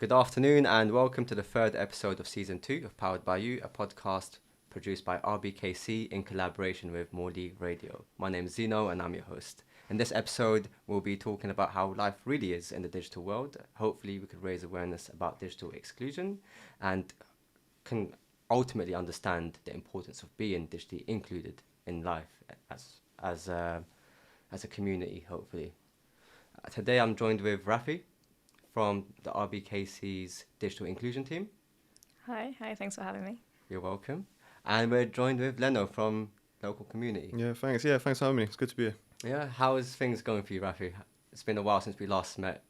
Good afternoon and welcome to the third episode of Season 2 of Powered by You, a podcast produced by RBKC in collaboration with Morley Radio. My name is Zino and I'm your host. In this episode, we'll be talking about how life really is in the digital world. Hopefully, we could raise awareness about digital exclusion and can ultimately understand the importance of being digitally included in life as a community, hopefully. Today, I'm joined with Raphaelle from the RBKC'S Digital Inclusion Team. Hi, thanks for having me. You're welcome. And we're joined with Leno from local community. Yeah, thanks for having me. It's good to be here. Yeah, how is things going for you, Raphaelle? It's been a while since we last met.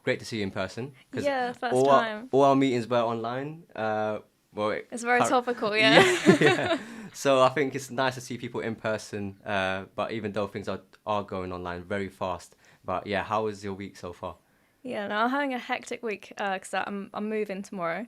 Great to see you in person. Yeah, first time. All our meetings were online. It's very topical, yeah. Yeah. So I think it's nice to see people in person, but even though things are going online very fast. But yeah, how was your week so far? Yeah, no, I'm having a hectic week because I'm moving tomorrow.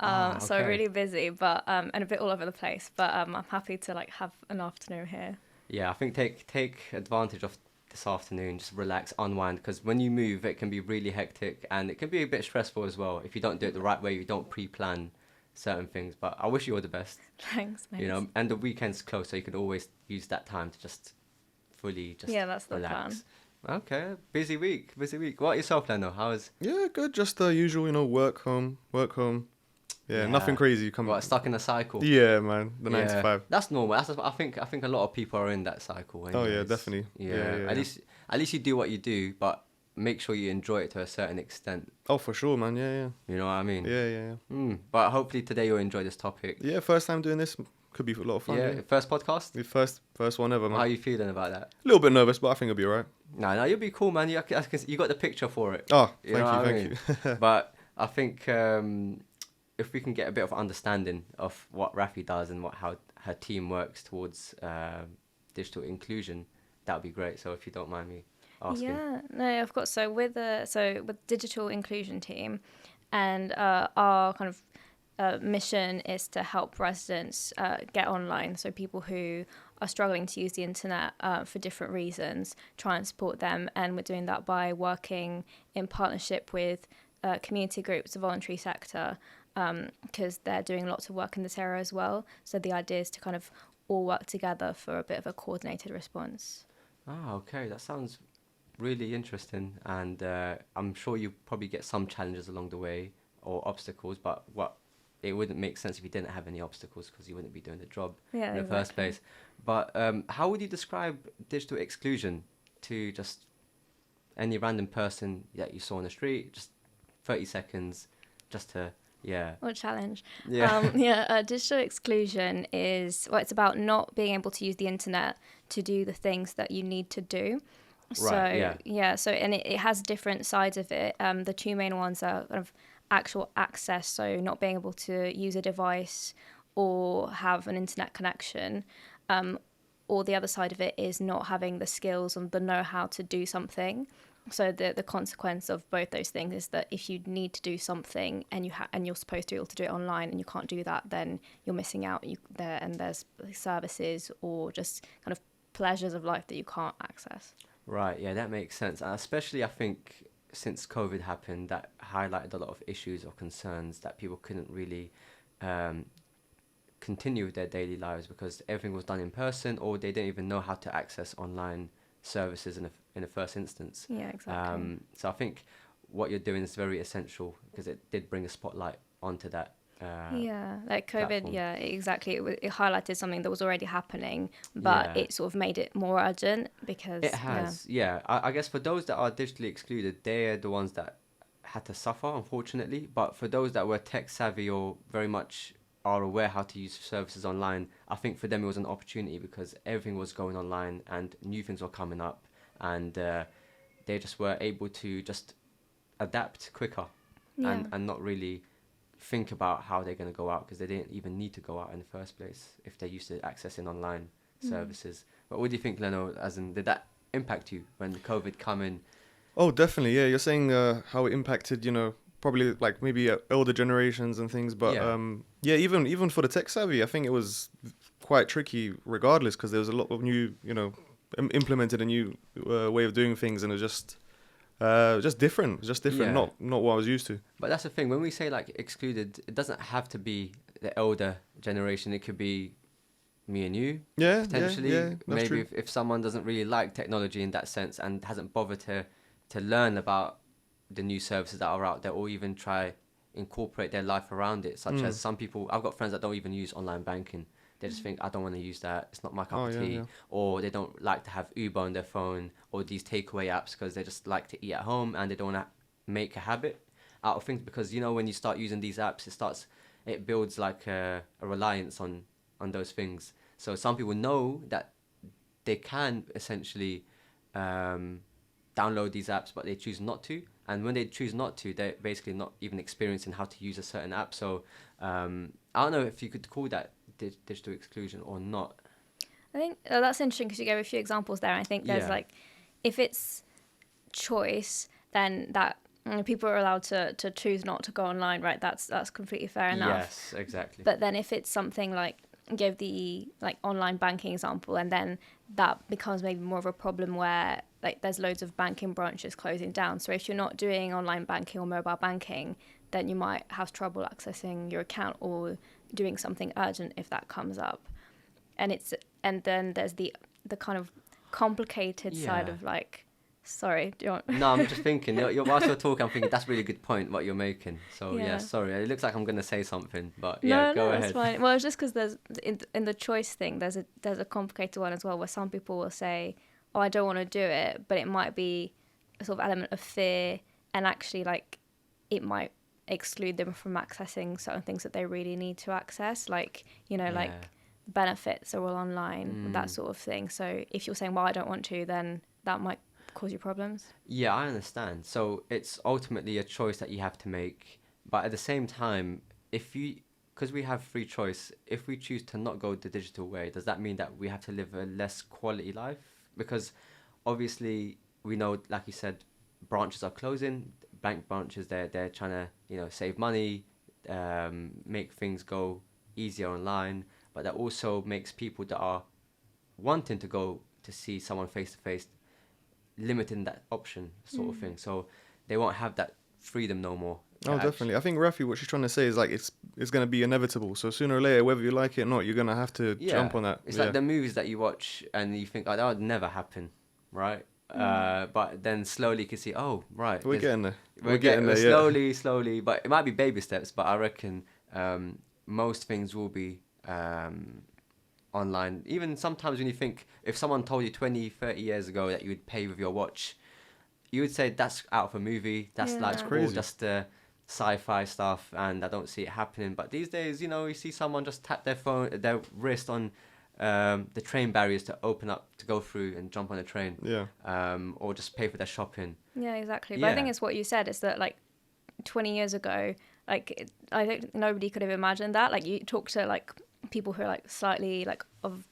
Okay. So really busy, but and a bit all over the place. But I'm happy to have an afternoon here. Yeah, I think take advantage of this afternoon, just relax, unwind, because when you move, it can be really hectic and it can be a bit stressful as well if you don't do it the right way, you don't pre-plan certain things. But I wish you all the best. Thanks, mate. You know, and the weekend's close, so you can always use that time to just fully relax. The plan. Okay, busy week. What about yourself, Leno? How is? Yeah, good. Just the usual, work home. Yeah, nothing crazy. Stuck in a cycle. Yeah, man. The 9 to 5. That's normal. I think a lot of people are in that cycle. Anyways. Oh yeah, definitely. Yeah. At least you do what you do, but make sure you enjoy it to a certain extent. Oh, for sure, man. Yeah. You know what I mean? Yeah. But hopefully today you'll enjoy this topic. Yeah, first time doing this. Could be a lot of fun. Yeah, first podcast? The first one ever, man. How are you feeling about that? A little bit nervous, but I think it'll be alright. No, you'll be cool, man. You got the picture for it. Oh, you thank you. But I think if we can get a bit of understanding of what Rafi does and how her team works towards digital inclusion, that would be great. So if you don't mind me asking. Yeah, no, of course. So with Digital Inclusion Team, and our kind of mission is to help residents get online. So people who are struggling to use the internet for different reasons, try and support them. And we're doing that by working in partnership with community groups, the voluntary sector, because they're doing lots of work in this area as well. So the idea is to kind of all work together for a bit of a coordinated response. Ah, okay. That sounds really interesting. And I'm sure you probably get some challenges along the way or obstacles, but it wouldn't make sense if you didn't have any obstacles because you wouldn't be doing the job in the first place. But how would you describe digital exclusion to just any random person that you saw on the street? Just 30 seconds, just to, yeah. What a challenge. Yeah. Digital exclusion is, it's about not being able to use the internet to do the things that you need to do. Right, So it has different sides of it. The two main ones are kind of actual access, so not being able to use a device or have an internet connection, or the other side of it is not having the skills and the know-how to do something. So the consequence of both those things is that if you need to do something and you're supposed to be able to do it online and you can't do that, then you're missing out. There's services or just kind of pleasures of life that you can't access. Right, yeah, that makes sense. And especially, I think, since COVID happened, that highlighted a lot of issues or concerns that people couldn't really continue with their daily lives because everything was done in person or they didn't even know how to access online services in the first instance. Yeah, exactly. So I think what you're doing is very essential because it did bring a spotlight onto that. Like COVID, platform. yeah, exactly. It highlighted something that was already happening, but it sort of made it more urgent because... It has, yeah. I guess for those that are digitally excluded, they're the ones that had to suffer, unfortunately. But for those that were tech savvy or very much are aware how to use services online, I think for them it was an opportunity because everything was going online and new things were coming up and they just were able to just adapt quicker and not really think about how they're going to go out because they didn't even need to go out in the first place if they're used to accessing online services. But what do you think, Leno, did that impact you when the COVID come in? Oh, definitely, yeah. You're saying how it impacted, probably maybe older generations and things, but even for the tech savvy, I think it was quite tricky regardless because there was a lot of new, implemented a new way of doing things and it just just different, Yeah. not what I was used to. But that's the thing. When we say like excluded, it doesn't have to be the elder generation. It could be me and you, Yeah, potentially. yeah, that's Maybe true. if someone doesn't really like technology in that sense and hasn't bothered to learn about the new services that are out there, or even try incorporate their life around it, such as some people. I've got friends that don't even use online banking. They just think, I don't want to use that. It's not my cup of tea. Yeah. Or they don't like to have Uber on their phone or these takeaway apps because they just like to eat at home and they don't want to make a habit out of things. Because, you know, when you start using these apps, it builds like a reliance on those things. So some people know that they can essentially download these apps, but they choose not to. And when they choose not to, they're basically not even experiencing how to use a certain app. So I don't know if you could call that digital exclusion or not. I think that's interesting because you gave a few examples there. I think there's like, if it's choice, then that people are allowed to choose not to go online, right? That's completely fair enough. Yes, exactly. But then if it's something like, give the like online banking example, and then that becomes maybe more of a problem where like there's loads of banking branches closing down. So if you're not doing online banking or mobile banking, then you might have trouble accessing your account or doing something urgent if that comes up. And then there's the kind of complicated side of like, sorry, do you want... No, I'm just thinking, whilst you're talking, I'm thinking that's a really good point what you're making. So yeah, sorry, it looks like I'm going to say something, but yeah, go ahead. That's fine. Well, it's just because there's in the choice thing, there's a complicated one as well, where some people will say, oh, I don't want to do it, but it might be a sort of element of fear, and actually like it might exclude them from accessing certain things that they really need to access, like, you know, like benefits are all online, that sort of thing. So if you're saying, well, I don't want to, then that might cause you problems. Yeah, I understand. So it's ultimately a choice that you have to make. But at the same time, because we have free choice, if we choose to not go the digital way, does that mean that we have to live a less quality life? Because obviously we know, like you said, branches are closing, bank branches, they're trying to, you know, save money, make things go easier online. But that also makes people that are wanting to go to see someone face to face limiting that option sort of thing. So they won't have that freedom no more. Definitely. I think Rafi, what she's trying to say is like it's going to be inevitable. So sooner or later, whether you like it or not, you're going to have to jump on that. It's like the movies that you watch and you think, oh, that would never happen, right? But then slowly you can see, oh, right. We're getting there. We're getting there slowly. But it might be baby steps, but I reckon most things will be online. Even sometimes when you think, if someone told you 20, 30 years ago that you would pay with your watch, you would say that's out of a movie. That's like all just sci-fi stuff, and I don't see it happening. But these days, you know, you see someone just tap their wrist on the train barriers to open up to go through and jump on a train. Or just pay for their shopping. Yeah, exactly. But I think it's what you said, is that like 20 years ago, like I think nobody could have imagined that. Like you talk to like people who are like slightly like of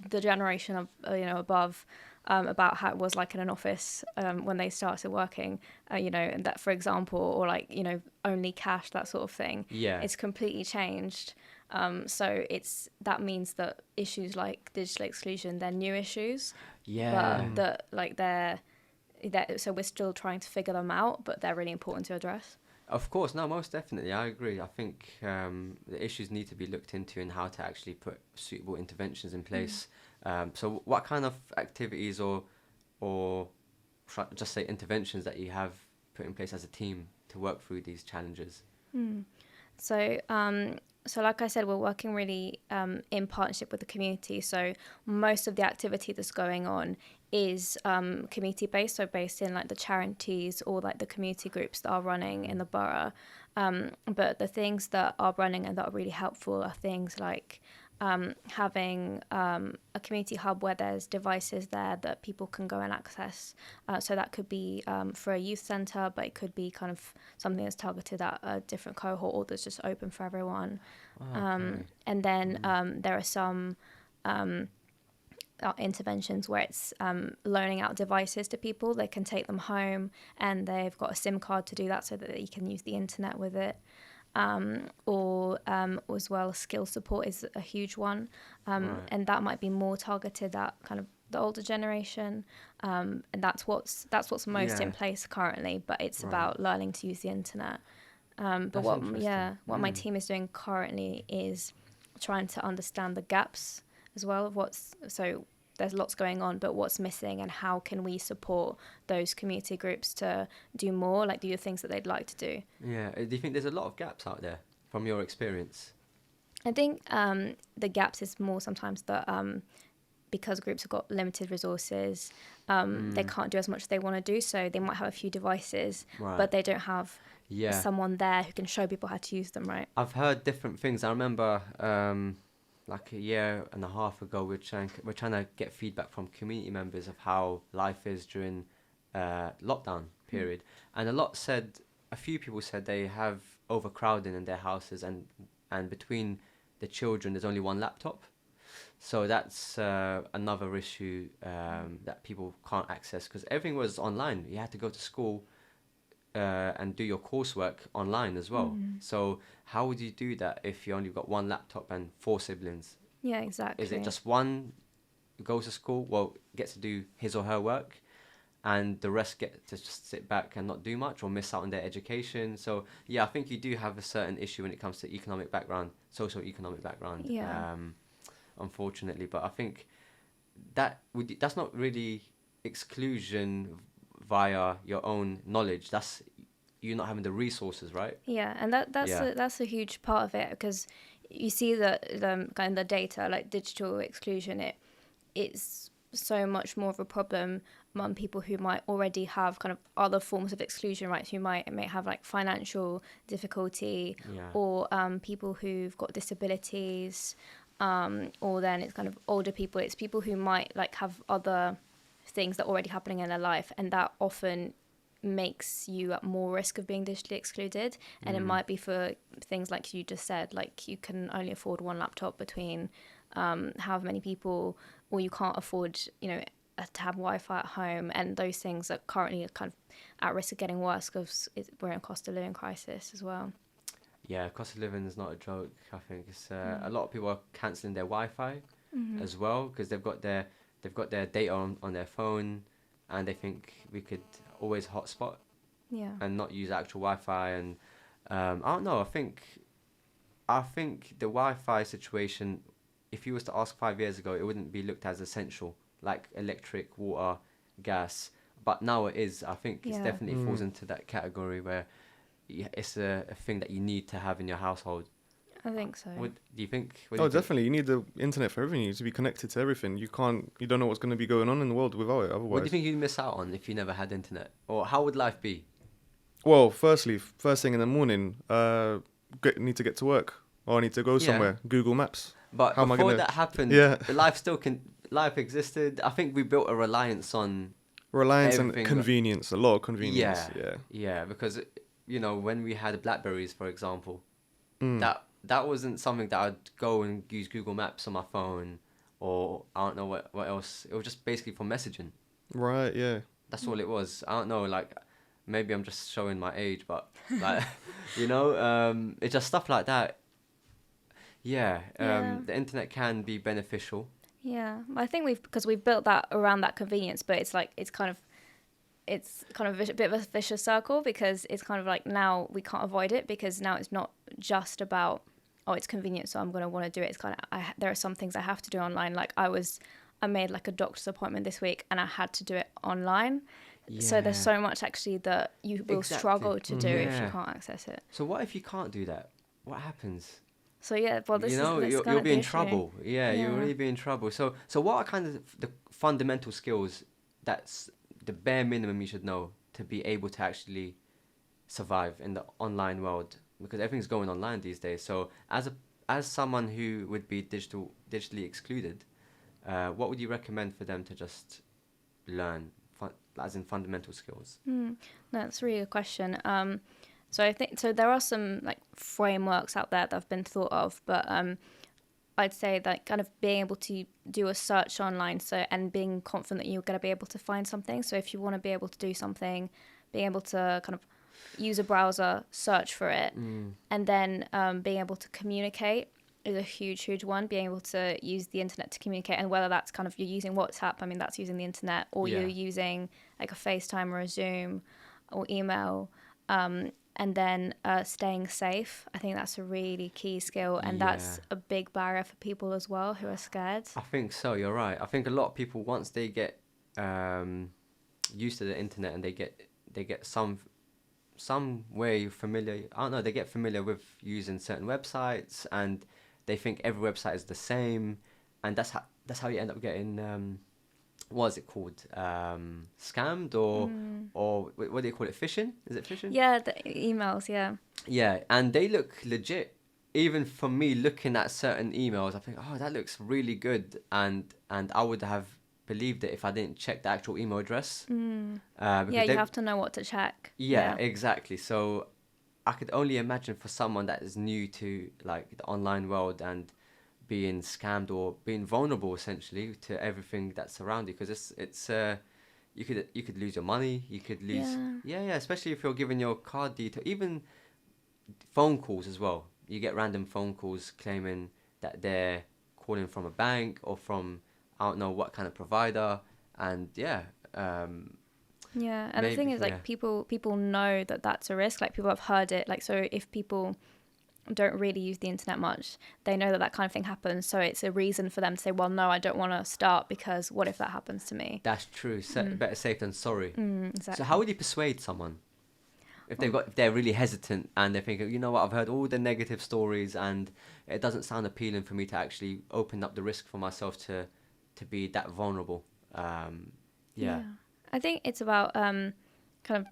the generation of you know above, about how it was like in an office when they started working, you know, and that, for example, or like, you know, only cash, that sort of thing. It's completely changed. So that means that issues like digital exclusion, they're new issues. But that like so we're still trying to figure them out, but they're really important to address. Of course, no, most definitely, I agree. I think the issues need to be looked into and how to actually put suitable interventions in place. So what kind of activities or just say interventions that you have put in place as a team to work through these challenges? So like I said, we're working really in partnership with the community. So most of the activity that's going on is community based, so based in like the charities or like the community groups that are running in the borough. But the things that are running and that are really helpful are things like having a community hub where there's devices there that people can go and access. So that could be for a youth centre, but it could be kind of something that's targeted at a different cohort or that's just open for everyone. And then there are some interventions where it's loaning out devices to people. They can take them home and they've got a SIM card to do that so that you can use the internet with it. Or as well, skill support is a huge one, and that might be more targeted at kind of the older generation, and that's what's most in place currently. But it's about learning to use the internet. But what my team is doing currently is trying to understand the gaps as well of there's lots going on, but what's missing and how can we support those community groups to do more, like do the things that they'd like to do. Yeah. Do you think there's a lot of gaps out there from your experience? I think the gaps is more sometimes that because groups have got limited resources, they can't do as much as they want to do, so they might have a few devices, but they don't have someone there who can show people how to use them, right? I've heard different things. I remember like a year and a half ago, we're trying to get feedback from community members of how life is during lockdown period, and a few people said they have overcrowding in their houses, and between the children there's only one laptop, so that's another issue that people can't access because everything was online. You had to go to school and do your coursework online as well. So how would you do that if you only got one laptop and 4 siblings? Yeah, exactly. Is it just one goes to school, gets to do his or her work, and the rest get to just sit back and not do much or miss out on their education? So yeah, I think you do have a certain issue when it comes to economic background, socio-economic background, unfortunately. But I think that's not really exclusion via your own knowledge. That's you not having the resources, right? Yeah, and that's a huge part of it, because you see that kind of the data, like digital exclusion, it's so much more of a problem among people who might already have kind of other forms of exclusion, right? Who may have like financial difficulty, or people who've got disabilities, or then it's kind of older people. It's people who might like have other things that are already happening in their life, and that often makes you at more risk of being digitally excluded. And it might be for things like you just said, like you can only afford one laptop between however many people, or you can't afford, to have Wi-Fi at home, and those things that currently are kind of at risk of getting worse because we're in a cost of living crisis as well. Yeah, cost of living is not a joke. I think it's a lot of people are cancelling their Wi-Fi as well because they've got their data on their phone, and they think we could always hotspot and not use actual Wi-Fi. And I don't know. I think the Wi-Fi situation, if you was to ask 5 years ago, it wouldn't be looked as essential, like electric, water, gas. But now it is. I think it definitely falls into that category where it's a thing that you need to have in your household. I think so. Do you think? Definitely. You need the internet for everything. You need to be connected to everything. You don't know what's going to be going on in the world without it. Otherwise, what do you think you'd miss out on if you never had internet? Or how would life be? Well, first thing in the morning, need to get to work, or I need to go somewhere. Google Maps. But how before that happened, life existed. I think we built a reliance and convenience, a lot of convenience. Yeah, because when we had Blackberries, for example, that wasn't something that I'd go and use Google Maps on my phone, or I don't know what else. It was just basically for messaging. Right, yeah. That's all it was. I don't know, like, maybe I'm just showing my age, but, like, it's just stuff like that. The internet can be beneficial. Yeah, I think we've built that around that convenience, but it's kind of a bit of a vicious circle, because it's kind of like now we can't avoid it, because now it's not just about, it's convenient, so I'm going to want to do it. It's kind of, there are some things I have to do online. Like I made like a doctor's appointment this week, and I had to do it online. Yeah. So there's so much actually that you will struggle to do if you can't access it. So what if you can't do that? What happens? So you'll be in trouble. Yeah, you'll really be in trouble. So what are kind of the fundamental skills that's the bare minimum you should know to be able to actually survive in the online world? Because everything's going online these days. So as someone who would be digitally excluded, what would you recommend for them to just learn, as in fundamental skills? That's a really good question. So I think there are some like frameworks out there that have been thought of, but I'd say that kind of being able to do a search online, and being confident that you're going to be able to find something. So if you want to be able to do something, being able to kind of use a browser, search for it, and then being able to communicate is a huge one. Being able to use the internet to communicate, and whether that's kind of you're using WhatsApp, I mean that's using the internet, or you're using like a FaceTime or a Zoom or email, and then staying safe. I think that's a really key skill, and that's a big barrier for people as well who are scared. I think so. You're right. I think a lot of people, once they get used to the internet and they get some way familiar. I don't know. They get familiar with using certain websites, and they think every website is the same, and that's how you end up getting what is it called, scammed or what do you call it, phishing? Is it phishing? Yeah, the emails. Yeah, and they look legit. Even for me, looking at certain emails, I think, oh, that looks really good, and I would have believed it if I didn't check the actual email address. You have to know what to check. Yeah, exactly. So I could only imagine for someone that is new to like the online world and being scammed or being vulnerable essentially to everything that's around you, because it's you could lose your money, you could lose especially if you're giving your card detail, even phone calls as well. You get random phone calls claiming that they're calling from a bank or from I don't know what kind of provider, and and the thing is, like, people know that that's a risk. Like, people have heard it. Like, so if people don't really use the internet much, they know that kind of thing happens. So it's a reason for them to say, well, no, I don't want to start, because what if that happens to me? That's true. Better safe than sorry. Exactly. So how would you persuade someone if they're really hesitant and they're thinking, you know what, I've heard all the negative stories and it doesn't sound appealing for me to actually open up the risk for myself to be that vulnerable? I think it's about kind of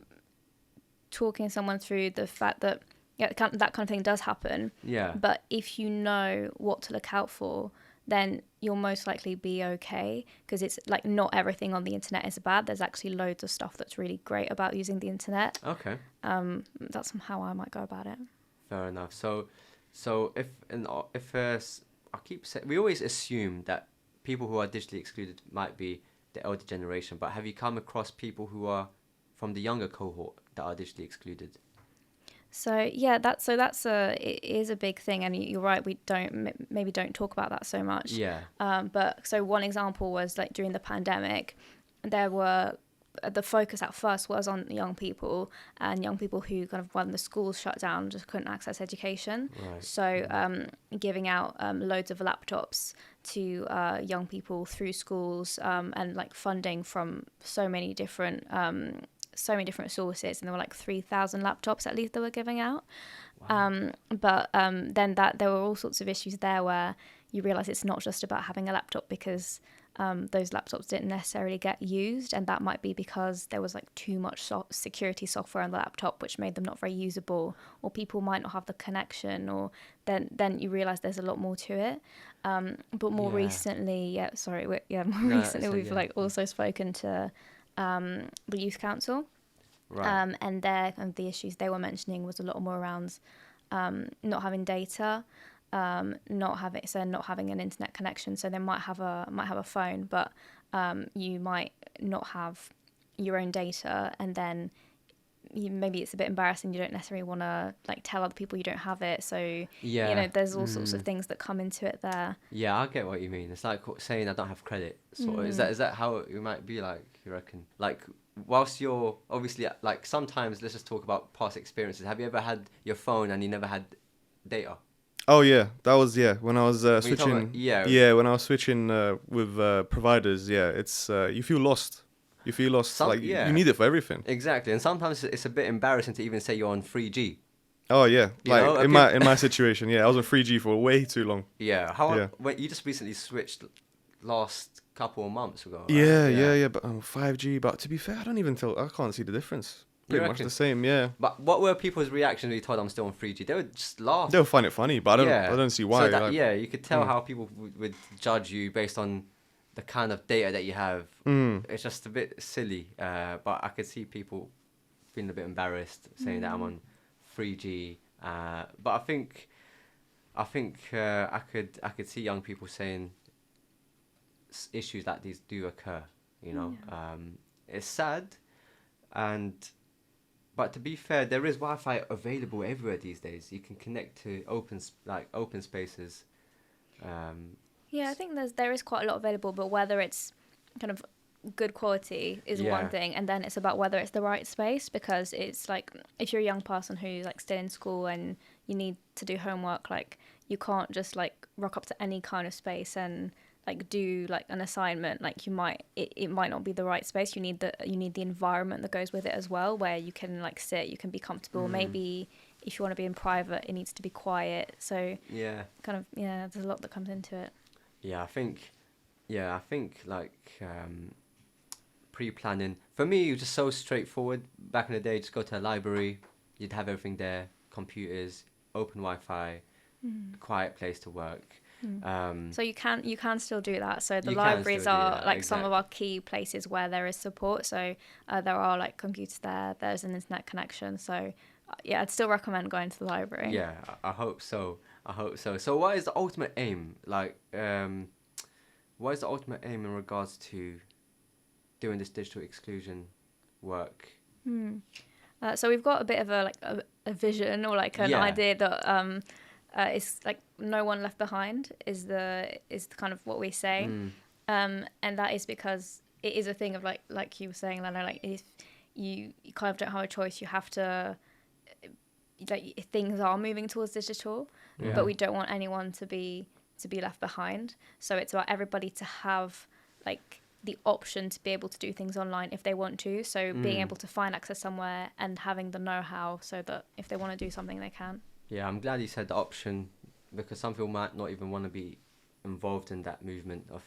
talking someone through the fact that that kind of thing does happen. Yeah. But if you know what to look out for, then you'll most likely be okay, because it's like not everything on the internet is bad. There's actually loads of stuff that's really great about using the internet. Okay. That's how I might go about it. Fair enough. So we always assume that people who are digitally excluded might be the elder generation, but have you come across people who are from the younger cohort that are digitally excluded? So it is a big thing, and you're right, we don't talk about that so much. Yeah. But so one example was like during the pandemic, the focus at first was on young people, and young people who kind of, when the schools shut down, just couldn't access education. Right. So giving out loads of laptops to young people through schools, and like funding from so many different sources, and there were like 3,000 laptops at least they were giving out. Wow. But then there were all sorts of issues there where you realize it's not just about having a laptop, because those laptops didn't necessarily get used, and that might be because there was like too much security software on the laptop, which made them not very usable, or people might not have the connection, or then you realize there's a lot more to it. But more recently, we've like also spoken to the youth council, right. And the issues they were mentioning was a lot more around not having data, not having an internet connection. So they might have a phone, but you might not have your own data, and then maybe it's a bit embarrassing. You don't necessarily want to like tell other people you don't have it. So there's all sorts of things that come into it there. Yeah, I get what you mean. It's like saying I don't have credit. So is that how it might be, like, you reckon? Like, whilst you're obviously, like, sometimes, let's just talk about past experiences. Have you ever had your phone and you never had data? Oh yeah, that was when I was switching. When I was switching with providers. Yeah, it's you feel lost. You feel lost. You need it for everything. Exactly, and sometimes it's a bit embarrassing to even say you're on 3G. Oh yeah, in my situation, I was on 3G for way too long. Yeah, when you just recently switched last couple of months ago. Right? Yeah, but 5G. But to be fair, I can't see the difference. Pretty much the same, yeah. But what were people's reactions when you told them I'm still on 3G? They would just laugh. They'll find it funny, but I don't see why. So you could tell how people would judge you based on the kind of data that you have. It's just a bit silly, but I could see people feeling a bit embarrassed saying that I'm on 3G. But I think I could see young people saying issues like these do occur. It's sad, but to be fair, there is Wi-Fi available everywhere these days. You can connect to open spaces Yeah, I think there is quite a lot available, but whether it's kind of good quality is one thing, and then it's about whether it's the right space, because it's like if you're a young person who's like still in school and you need to do homework, like you can't just like rock up to any kind of space and like do like an assignment. Like it might not be the right space. You need the environment that goes with it as well, where you can like sit, you can be comfortable. Maybe if you want to be in private, it needs to be quiet. So there's a lot that comes into it. I think like pre-planning for me it was just so straightforward. Back in the day, just go to a library, you'd have everything there, computers, open Wi-Fi, quiet place to work. So you can still do that. So the libraries are like some of our key places where there is support. So there are like computers there, there's an internet connection. So I'd still recommend going to the library. Yeah, I hope so. So what is the ultimate aim? Like, what is the ultimate aim in regards to doing this digital exclusion work? So we've got a bit of a vision, or like an idea that it's like no one left behind is kind of what we say, and that is because it is a thing of like you were saying, Lana, like if you kind of don't have a choice, you have to, like things are moving towards digital, but we don't want anyone to be left behind. So it's about everybody to have like the option to be able to do things online if they want to. So being able to find access somewhere and having the know-how so that if they want to do something, they can. Yeah, I'm glad you said the option, because some people might not even want to be involved in that movement of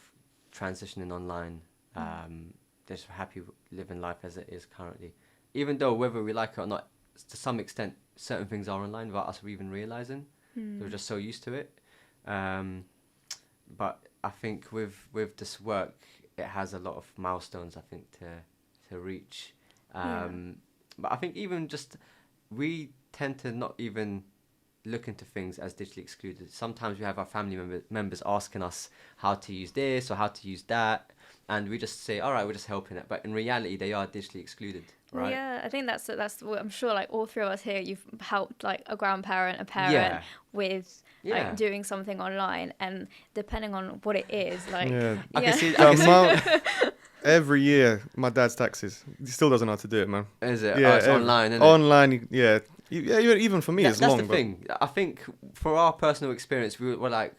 transitioning online. They're just happy living life as it is currently. Even though whether we like it or not, to some extent, certain things are online without us even realising. We're just so used to it. But I think with this work, it has a lot of milestones, I think, to reach. But I think even just, we tend to not even look into things as digitally excluded. Sometimes we have our family members asking us how to use this or how to use that, and we just say, all right, we're just helping it. But in reality, they are digitally excluded, right? Yeah, I think that's what I'm sure, like all three of us here, you've helped like a grandparent, a parent with like doing something online, and depending on what it is, like I can see every year my dad's taxes, he still doesn't know how to do it, man. Is it? It's online, isn't online, it? Even for me, it's long. That's the thing. I think for our personal experience, we're like,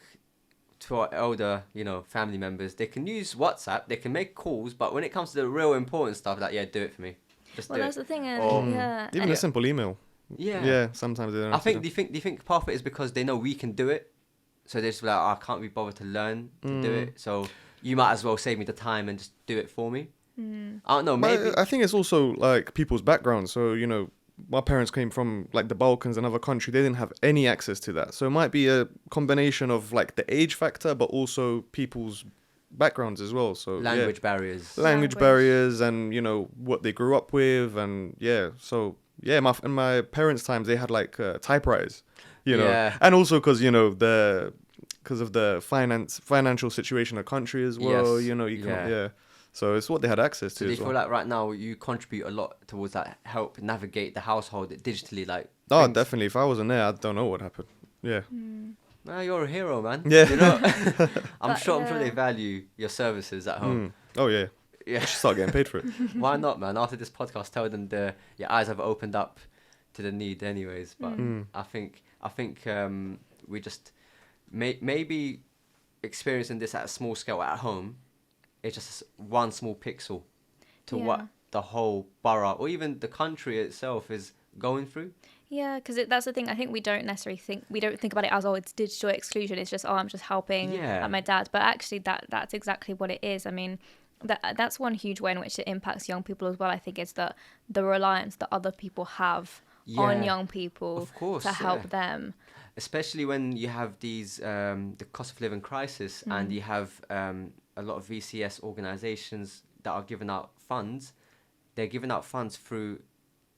to our elder, family members, they can use WhatsApp, they can make calls, but when it comes to the real important stuff, like, do it for me. Just do that's it. The thing. Even a simple email. Yeah, sometimes they don't. I think. Do you think part of it is because they know we can do it, so they're just like, I can't be bothered to learn to do it, so you might as well save me the time and just do it for me. I don't know. Maybe I think it's also like people's background. So my parents came from like the Balkans, another country. They didn't have any access to that. So it might be a combination of like the age factor, but also people's backgrounds as well. So language barriers, and what they grew up with, and in my parents' times they had like typewriters, and also because of the financial situation of the country as well. Can't, so it's what they had access to. So do you feel like right now you contribute a lot towards that, help navigate the household digitally, like? Oh, definitely. If I wasn't there, I don't know what happened. Yeah. No, you're a hero, man. Yeah. I'm sure they value your services at home. Oh yeah. Yeah. I should start getting paid for it. Why not, man? After this podcast, tell them your eyes have opened up to the need, anyways. But I think we just maybe experiencing this at a small scale at home. It's just one small pixel to what the whole borough or even the country itself is going through. Yeah, because that's the thing. I think we don't necessarily think about it as, it's digital exclusion. It's just, I'm just helping my dad. But actually, that's exactly what it is. I mean, that's one huge way in which it impacts young people as well. I think is that the reliance that other people have on young people, of course, to help them. Especially when you have these the cost of living crisis, and you have a lot of VCS organisations that are giving out funds. They're giving out funds through,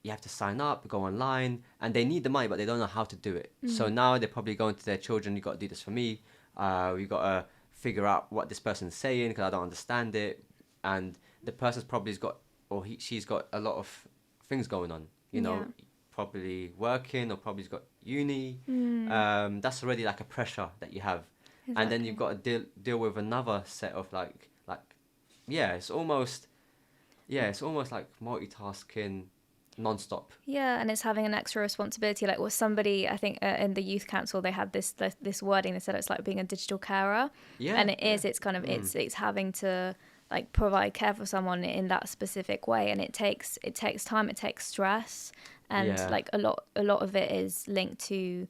you have to sign up, go online, and they need the money, but they don't know how to do it. So now they're probably going to their children, you got to do this for me. You got to figure out what this person's saying because I don't understand it. And the person's probably she's got a lot of things going on, probably working or probably got uni. That's already like a pressure that you have. and then you've got to deal with another set of it's almost like multitasking non-stop. Yeah, and it's having an extra responsibility. Like, somebody, I think, in the youth council, they had this wording. They said it's like being a digital carer. Yeah, and it is. It's kind of it's having to like provide care for someone in that specific way, and it takes time. It takes stress, and like a lot of it is linked to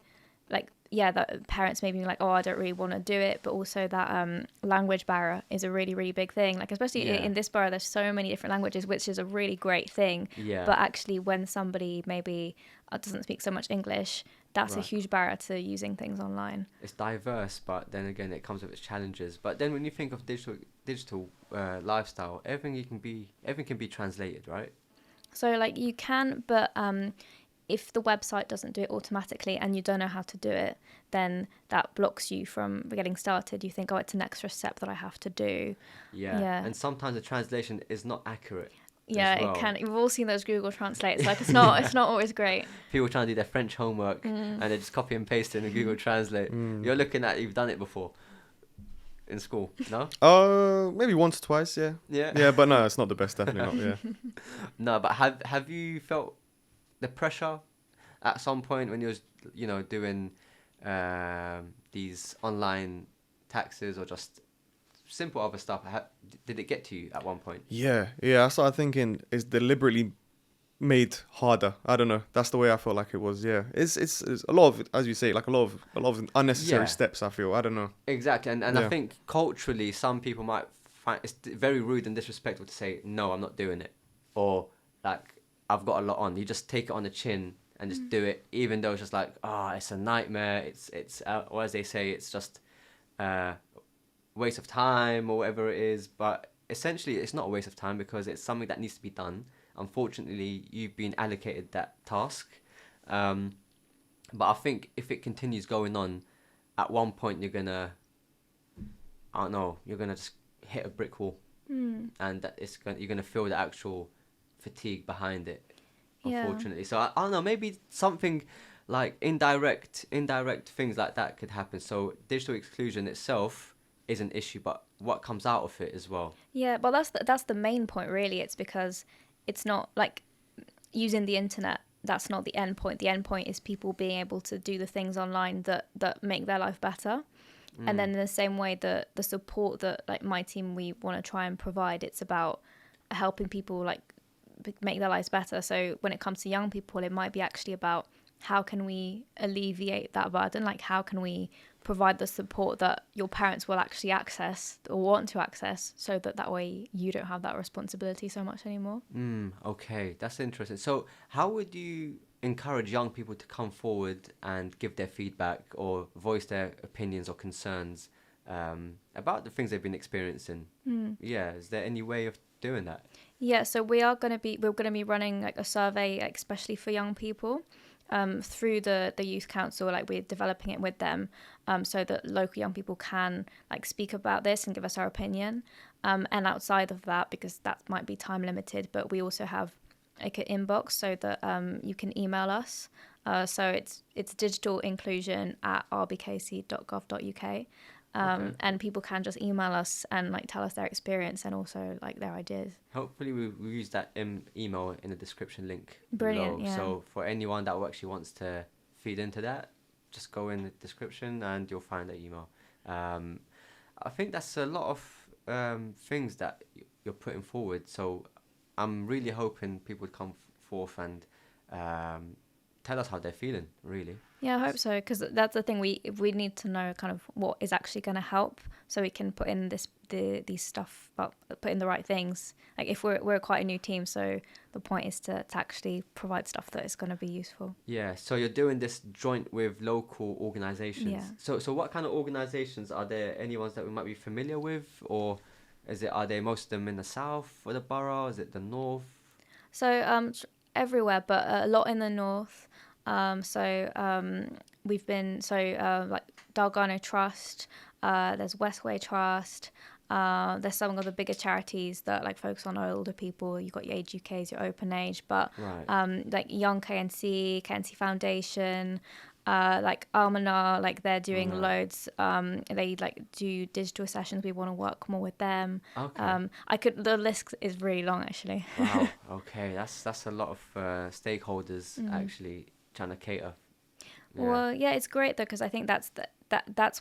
like that parents maybe like, oh, I don't really want to do it, but also that language barrier is a really, really big thing. Like, especially in this borough, there's so many different languages, which is a really great thing. But actually, when somebody maybe doesn't speak so much English, that's a huge barrier to using things online. It's diverse, but then again, it comes with its challenges. But then when you think of digital lifestyle, everything can be translated, right? So like you can, but if the website doesn't do it automatically and you don't know how to do it, then that blocks you from getting started. You think, oh, it's an extra step that I have to do. Yeah. And sometimes the translation is not accurate. Yeah, it can. We've all seen those Google Translates. Like, it's not always great. People trying to do their French homework and they just copy and paste it in Google Translate. You're looking at, you've done it before in school, no? Maybe once or twice, yeah. Yeah, but no, it's not the best, definitely not, yeah. No, but have you felt the pressure at some point when you was, doing these online taxes or just simple other stuff? Did it get to you at one point? Yeah. I started thinking it's deliberately made harder. I don't know. That's the way I felt like it was. Yeah, it's a lot of, as you say, like a lot of unnecessary steps. I feel. I don't know. Exactly, and I think culturally, some people might find it's very rude and disrespectful to say no, I'm not doing it, or like I've got a lot on. You just take it on the chin and just do it, even though it's just like, it's a nightmare. It's or as they say, it's just waste of time or whatever it is. But essentially, it's not a waste of time because it's something that needs to be done. Unfortunately, you've been allocated that task. But I think if it continues going on, at one point you're gonna just hit a brick wall, and that you're gonna feel the actual fatigue behind it. Unfortunately, so I don't know. Maybe something like indirect things like that could happen. So digital exclusion itself is an issue, but what comes out of it as well. Yeah, but that's the main point, really. It's because it's not like using the internet. That's not the end point. The end point is people being able to do the things online that make their life better. And then in the same way, the support that like my team, we want to try and provide, it's about helping people like make their lives better. So when it comes to young people, it might be actually about how can we alleviate that burden? Like, how can we provide the support that your parents will actually access or want to access, so that way you don't have that responsibility so much anymore. Okay, that's interesting. So how would you encourage young people to come forward and give their feedback or voice their opinions or concerns about the things they've been experiencing? Yeah, is there any way of doing that? Yeah, so we're going to be running like a survey, like, especially for young people, through the youth council. Like, we're developing it with them, so that local young people can like speak about this and give us our opinion. And outside of that, because that might be time limited, but we also have like an inbox so that you can email us. So it's digitalinclusion@rbkc.gov.uk. And people can just email us and like tell us their experience and also like their ideas. Hopefully we use that email in the description link. Brilliant, below. yeah. So for anyone that actually wants to feed into that, just go in the description and you'll find the email. I think that's a lot of things that you're putting forward. So I'm really hoping people would come forth and tell us how they're feeling, really. Yeah, I hope so, because that's the thing. We need to know kind of what is actually going to help, so we can put in these stuff, well, put in the right things. Like, if we're quite a new team, so the point is to actually provide stuff that is going to be useful. Yeah, so you're doing this joint with local organisations. Yeah. So what kind of organisations are there? Any ones that we might be familiar with, or are they most of them in the south of the borough? Is it the north? So everywhere, but a lot in the north. We've been like Dalgano Trust, there's Westway Trust, there's some of the bigger charities that like focus on older people. You've got your Age UK's, your Open Age, but right. Like Young KNC Foundation, like Almanar, like they're doing loads. They like do digital sessions. We want to work more with them. Okay. The list is really long actually. Wow. Okay. That's a lot of stakeholders actually trying to cater. Yeah. Well, yeah, it's great though, because I think that's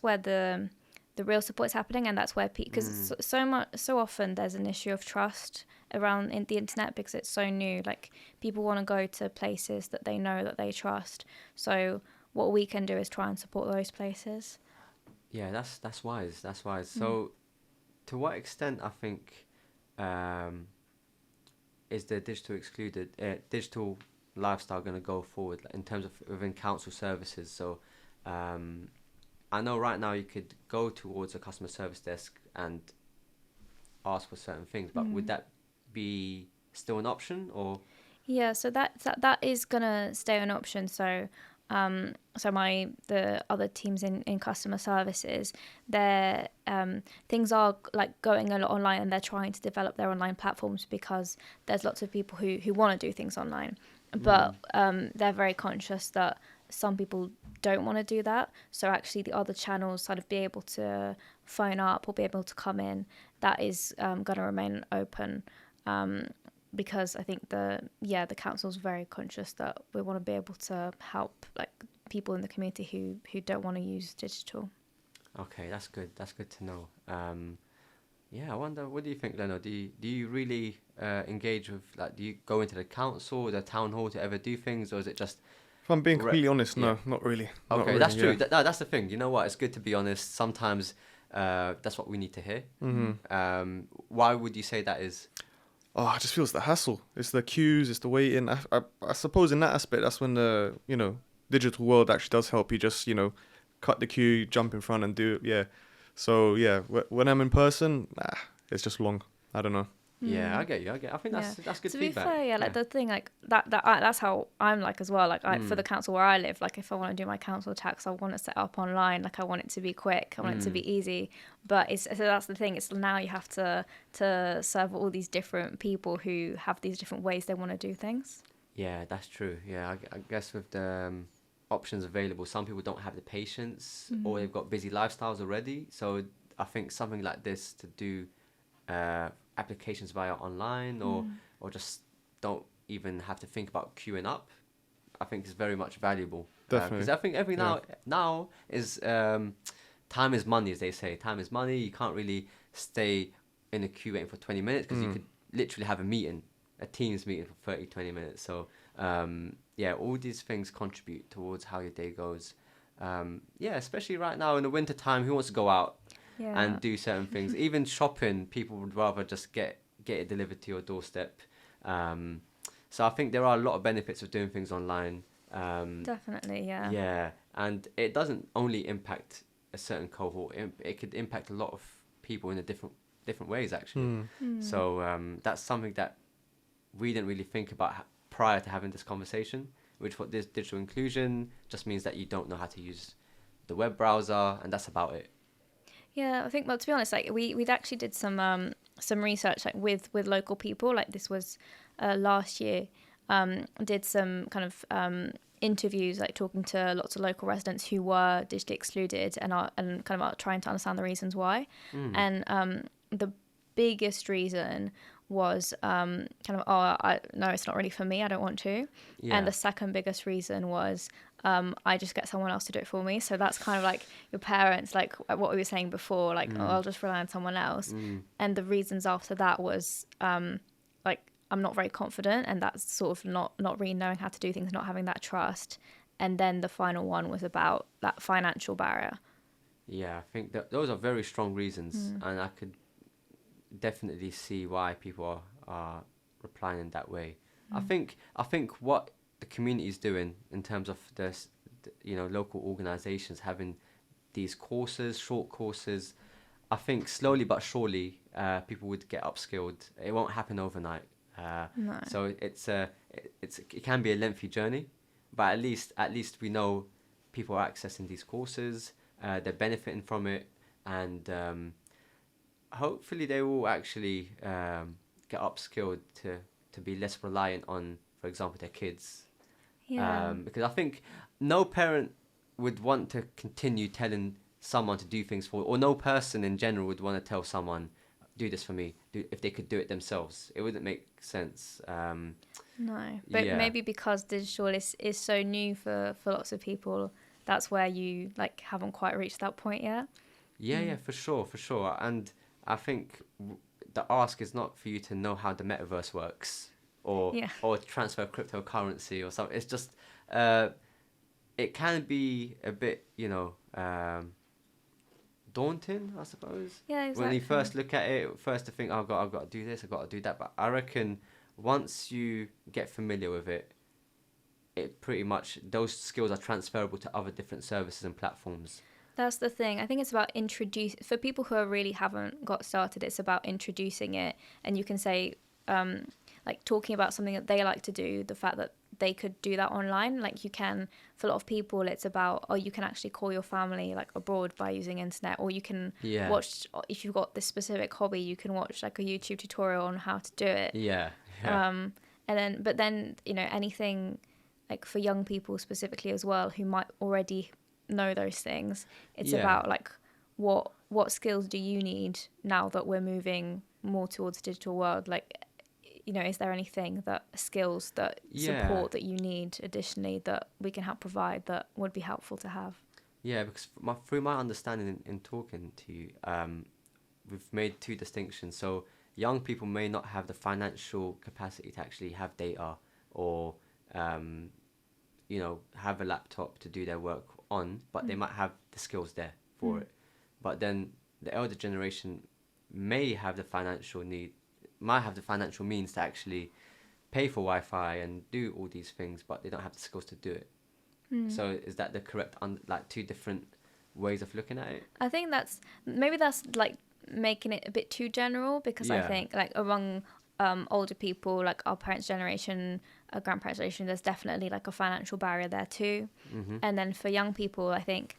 where the real support is happening, and that's where because so often there's an issue of trust around in the internet because it's so new. Like people want to go to places that they know that they trust. So what we can do is try and support those places. Yeah, that's wise. That's wise. So, to what extent I think is the digital lifestyle going to go forward, like, in terms of within council services? So, I know right now you could go towards a customer service desk and ask for certain things, but would that be still an option, or? Yeah, so that is gonna stay an option. So the other teams in customer services, their things are like going a lot online, and they're trying to develop their online platforms because there's lots of people who want to do things online, but they're very conscious that some people don't want to do that. So actually the other channels, sort of be able to phone up or be able to come in, that is going to remain open. Because I think the council's very conscious that we want to be able to help like people in the community who don't want to use digital. Okay, that's good. That's good to know. I wonder, what do you think, Leno? Do you really engage with, like, do you go into the council or the town hall to ever do things, or is it just? If I'm being completely honest, no, not really. Okay, not really, that's true. That's the thing. You know what? It's good to be honest. Sometimes that's what we need to hear. Why would you say that is? Oh, I just feel it's the hassle. It's the queues, it's the waiting. I suppose in that aspect, that's when the, digital world actually does help you just, cut the queue, jump in front and do it. Yeah. So, yeah, when I'm in person, it's just long. I don't know. Yeah, I get you. I think that's good feedback. To be fair, like the thing, like that's how I'm like as well. Like for the council where I live, like if I want to do my council tax, I want it set up online. Like I want it to be quick. I want it to be easy. But so that's the thing. It's now you have to serve all these different people who have these different ways they want to do things. Yeah, that's true. Yeah, I guess with the options available, some people don't have the patience, or they've got busy lifestyles already. So I think something like this to do. Applications via online or just don't even have to think about queuing up, I think is very much valuable. Definitely. Because I think now is time is money, as they say. Time is money. You can't really stay in a queue waiting for 20 minutes because you could literally have a Teams meeting for 30-20 minutes. So all these things contribute towards how your day goes. Especially right now in the winter time, who wants to go out and do certain things? Even shopping, people would rather just get it delivered to your doorstep. So I think there are a lot of benefits of doing things online. Definitely, yeah. Yeah, and it doesn't only impact a certain cohort. It could impact a lot of people in a different ways, actually. So that's something that we didn't really think about prior to having this conversation, which for this digital inclusion just means that you don't know how to use the web browser, and that's about it. Yeah, I think, well, to be honest, like we'd actually did some research like with local people. Like this was last year. Did some kind of interviews, like talking to lots of local residents who were digitally excluded and kind of trying to understand the reasons why. And the biggest reason was kind of, no, it's not really for me, I don't want to. Yeah. And the second biggest reason was I just get someone else to do it for me. So that's kind of like your parents, like what we were saying before, like, I'll just rely on someone else. And the reasons after that was like, I'm not very confident, and that's sort of not really knowing how to do things, not having that trust. And then the final one was about that financial barrier. Yeah, I think that those are very strong reasons, and I could definitely see why people are replying in that way. I think what the community is doing in terms of this, local organizations having these courses, short courses, I think slowly but surely people would get upskilled. It won't happen overnight. No. So it can be a lengthy journey, but at least we know people are accessing these courses, they're benefiting from it, and hopefully they will actually get upskilled to be less reliant on, for example, their kids. Yeah. Because I think no parent would want to continue telling someone to do things for, or no person in general would want to tell someone, do this for me, if they could do it themselves. It wouldn't make sense. No, but maybe because digital is so new for lots of people, that's where you like haven't quite reached that point yet. Yeah, for sure. And I think the ask is not for you to know how the metaverse works or transfer cryptocurrency or something. It's just it can be a bit, daunting, I suppose. Yeah, exactly. When you first look at it, first to think, oh, I've got to do this, I've got to do that. But I reckon once you get familiar with it, it pretty much, those skills are transferable to other different services and platforms. That's the thing. I think it's about for people who really haven't got started, it's about introducing it. And you can say, like talking about something that they like to do, the fact that they could do that online. Like you can, for a lot of people, it's about, you can actually call your family like abroad by using internet, or you can watch, if you've got this specific hobby, you can watch like a YouTube tutorial on how to do it. Yeah. And then, anything like for young people specifically as well, who might already know those things. It's about like, what skills do you need now that we're moving more towards the digital world? Like, is there anything skills that support that you need additionally that we can help provide that would be helpful to have? Yeah, because through my understanding in talking to you, we've made two distinctions. So young people may not have the financial capacity to actually have data or, have a laptop to do their work on, but they might have the skills there for it. But then the elder generation might have the financial means to actually pay for Wi-Fi and do all these things, but they don't have the skills to do it. So is that the correct two different ways of looking at it? I think that's like making it a bit too general, because I think like among older people, like our parents' generation, our grandparents' generation, there's definitely like a financial barrier there too. And then for young people, I think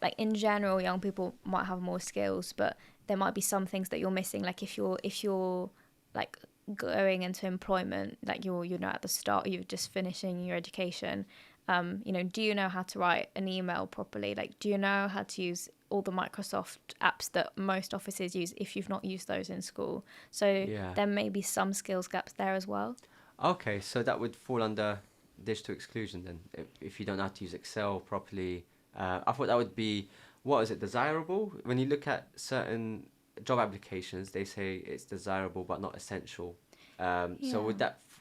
like in general, young people might have more skills, but there might be some things that you're missing. Like if you're like going into employment, like you're at the start, you're just finishing your education, do you know how to write an email properly? Like, do you know how to use all the Microsoft apps that most offices use if you've not used those in school? So there may be some skills gaps there as well. Okay, so that would fall under digital exclusion then, if you don't know how to use Excel properly. I thought that would be, desirable? When you look at certain job applications, they say it's desirable but not essential.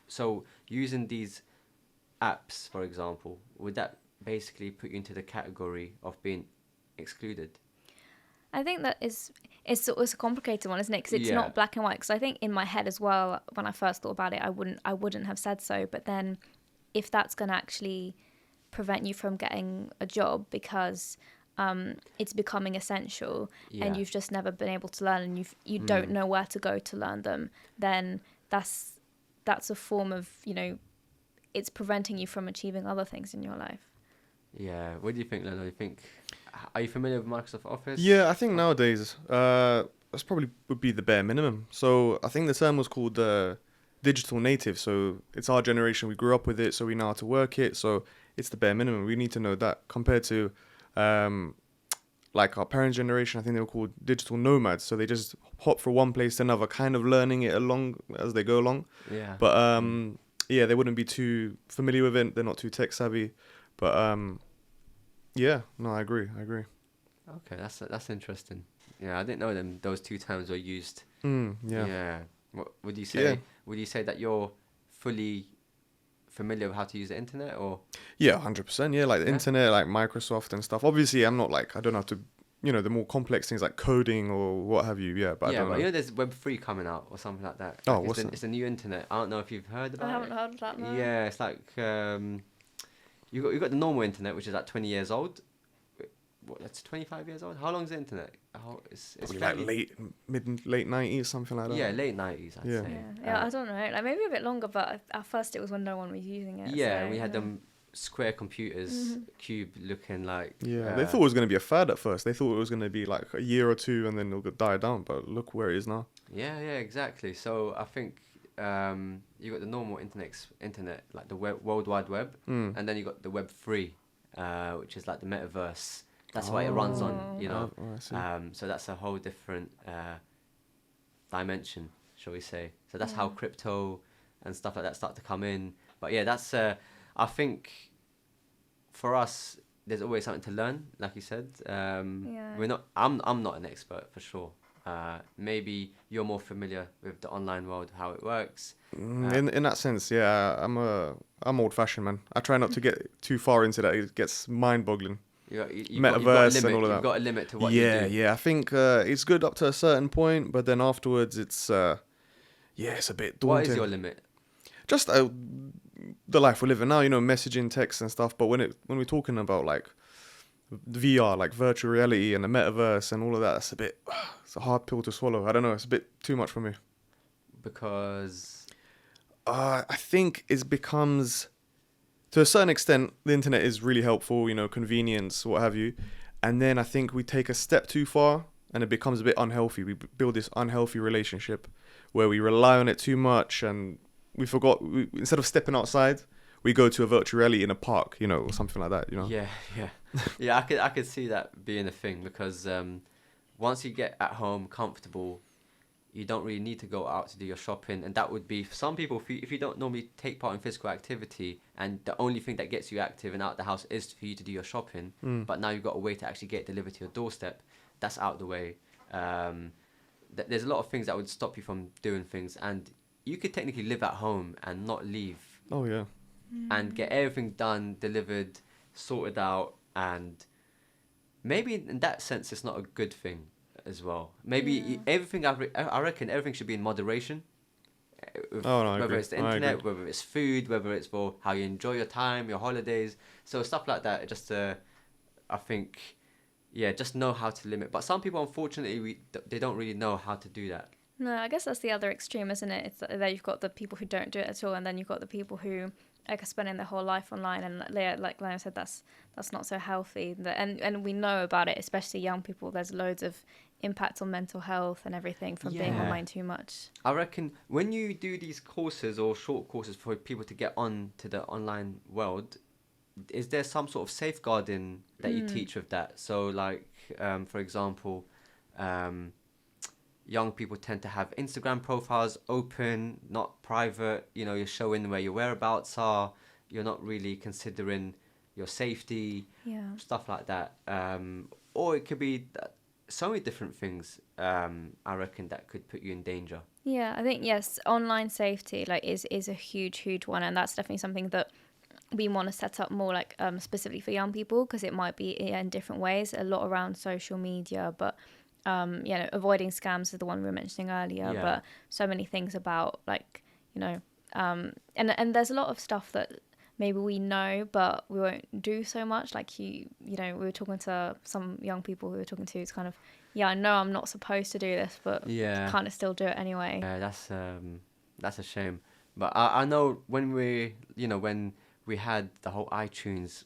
So using these apps, for example, would that basically put you into the category of being excluded? I think that it's a complicated one, isn't it? Because it's not black and white. Because I think in my head as well, when I first thought about it, I wouldn't have said so. But then, if that's going to actually prevent you from getting a job because it's becoming essential and you've just never been able to learn, and you don't know where to go to learn them, then that's a form of, it's preventing you from achieving other things in your life. Yeah. What do you think, Leno? Are you familiar with Microsoft Office? Yeah, I think nowadays that's probably would be the bare minimum. So I think the term was called digital native. So it's our generation. We grew up with it, so we know how to work it. So it's the bare minimum. We need to know that, compared to like our parents' generation. I think they were called digital nomads. So they just hop from one place to another, kind of learning it along as they go along. Yeah. But they wouldn't be too familiar with it. They're not too tech savvy. But I agree. Okay, that's interesting. Yeah, I didn't know those two terms were used. Yeah. What would you say? Yeah. Would you say that you're fully familiar with how to use the internet, or? Yeah, 100%. Yeah, like the internet, like Microsoft and stuff. Obviously, I'm not like, I don't have to, the more complex things like coding or what have you. Yeah, but I don't know. There's Web3 coming out or something like that. Oh, what's that? It's a new internet. I don't know if you've heard about it. I haven't heard of that. No. Yeah, it's like you got the normal internet, which is like 20 years old. That's 25 years old. How long is the internet? It's like late 90s, something like that. Yeah, late 90s, I'd say. Yeah, I don't know. Like maybe a bit longer, but at first it was when no one was using it. Yeah, we had them square computers, cube looking like. Yeah, they thought it was going to be a fad at first. They thought it was going to be like a year or two and then it'll die down. But look where it is now. Yeah, exactly. So I think you got the normal internet, like the World Wide Web, and then you got the Web3. which is like the metaverse. That's what it runs on, you know. I see. So that's a whole different dimension, shall we say. So that's how crypto and stuff like that start to come in. But yeah, that's I think for us, there's always something to learn, like you said. We're not. I'm not an expert for sure. Maybe you're more familiar with the online world, how it works. In that sense, yeah, I'm old-fashioned, man. I try not to get too far into that. It gets mind-boggling. Metaverse and all of that. You've got a limit to what you do. Yeah. I think it's good up to a certain point, but then afterwards, it's it's a bit daunting. What is your limit? Just the life we're living now, you know, messaging, text and stuff. But when we're talking about like VR, like virtual reality and the metaverse and all of that, it's a hard pill to swallow. I don't know, it's a bit too much for me. Because I think it becomes, to a certain extent, the internet is really helpful, you know, convenience, what have you. And then I think we take a step too far and it becomes a bit unhealthy. We build this unhealthy relationship where we rely on it too much and we forgot, instead of stepping outside, we go to a virtual reality in a park, you know, or something like that, you know. Yeah, I could see that being a thing, because once you get at home comfortable, you don't really need to go out to do your shopping. And that would be, for some people, if you don't normally take part in physical activity and the only thing that gets you active and out of the house is for you to do your shopping, but now you've got a way to actually get it delivered to your doorstep, that's out the way. There's a lot of things that would stop you from doing things, and you could technically live at home and not leave. Oh, yeah. And get everything done, delivered, sorted out, and maybe in that sense it's not a good thing as well. Maybe everything, I reckon everything should be in moderation. Whether it's the internet, whether it's food, whether it's for how you enjoy your time, your holidays, so stuff like that. Just I think, just know how to limit. But some people, unfortunately, they don't really know how to do that. No, I guess that's the other extreme, isn't it? It's that you've got the people who don't do it at all, and then you've got the people who are spending their whole life online, and like Liam said, that's not so healthy. And we know about it, especially young people. There's loads of impact on mental health and everything from being online too much. I reckon when you do these courses or short courses for people to get on to the online world, is there some sort of safeguarding that you teach with that? So like, for example, young people tend to have Instagram profiles open, not private. You know, you're showing where your whereabouts are. You're not really considering your safety, stuff like that. Or it could be so many different things, I reckon, that could put you in danger. Yeah, I think, yes, online safety is a huge one. And that's definitely something that we want to set up more specifically for young people, because it might be in different ways, a lot around social media, but avoiding scams is the one we were mentioning earlier, but so many things about and there's a lot of stuff that maybe we know but we won't do so much. We were talking to some young people who we were talking to, it's kind of, I know I'm not supposed to do this, but kind of still do it anyway. That's a shame. But I know when we had the whole iTunes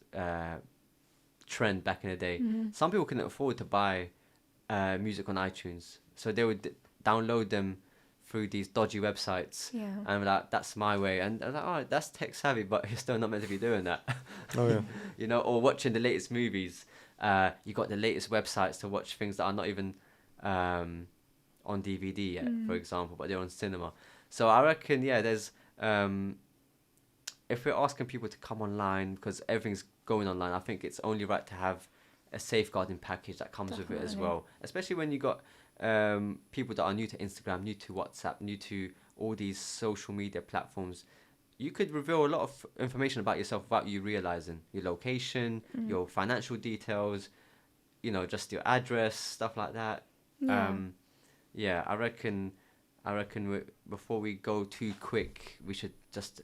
trend back in the day, some people couldn't afford to buy music on iTunes, so they would download them through these dodgy websites, and I'm like, that's my way, and I'm like, oh, that's tech savvy, but you're still not meant to be doing that. Oh yeah. Or watching the latest movies. You got the latest websites to watch things that are not even on DVD yet, for example, but they're on cinema. So I reckon, there's if we're asking people to come online because everything's going online, I think it's only right to have a safeguarding package that comes with it as well, especially when you got people that are new to Instagram, new to WhatsApp, new to all these social media platforms. You could reveal a lot of information about yourself without you realizing your location, your financial details, just your address, stuff like that. I reckon before we go too quick, we should just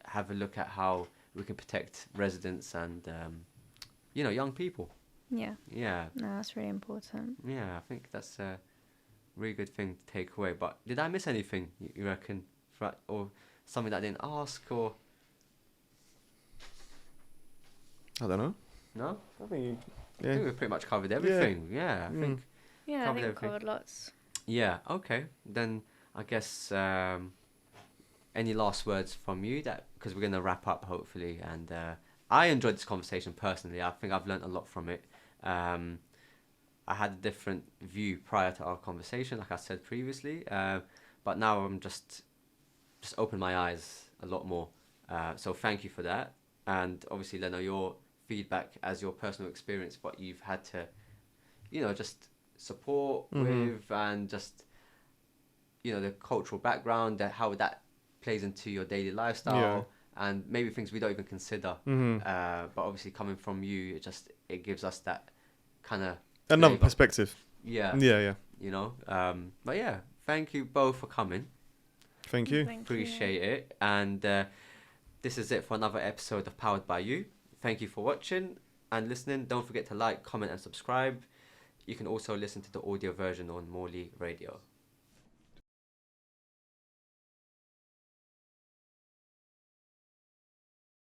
have a look at how we can protect residents and young people. No, that's really important. I think that's a really good thing to take away. But did I miss anything, you reckon, or something that I didn't ask, or I don't know. No, I think I think we've pretty much covered everything. I think we've covered lots. Okay, then I guess any last words from you, that because we're going to wrap up hopefully, and I enjoyed this conversation personally. I think I've learned a lot from it. I had a different view prior to our conversation, like I said previously, but now I'm just opened my eyes a lot more. So thank you for that. And obviously, Leno, your feedback as your personal experience, what you've had to, just support with, and just, the cultural background, how that plays into your daily lifestyle, and maybe things we don't even consider. But obviously, coming from you, it gives us that kind of another perspective. Yeah. But yeah, thank you both for coming. Thank you. Appreciate it. And this is it for another episode of Powered by You. Thank you for watching and listening. Don't forget to like, comment, and subscribe. You can also listen to the audio version on Morley Radio.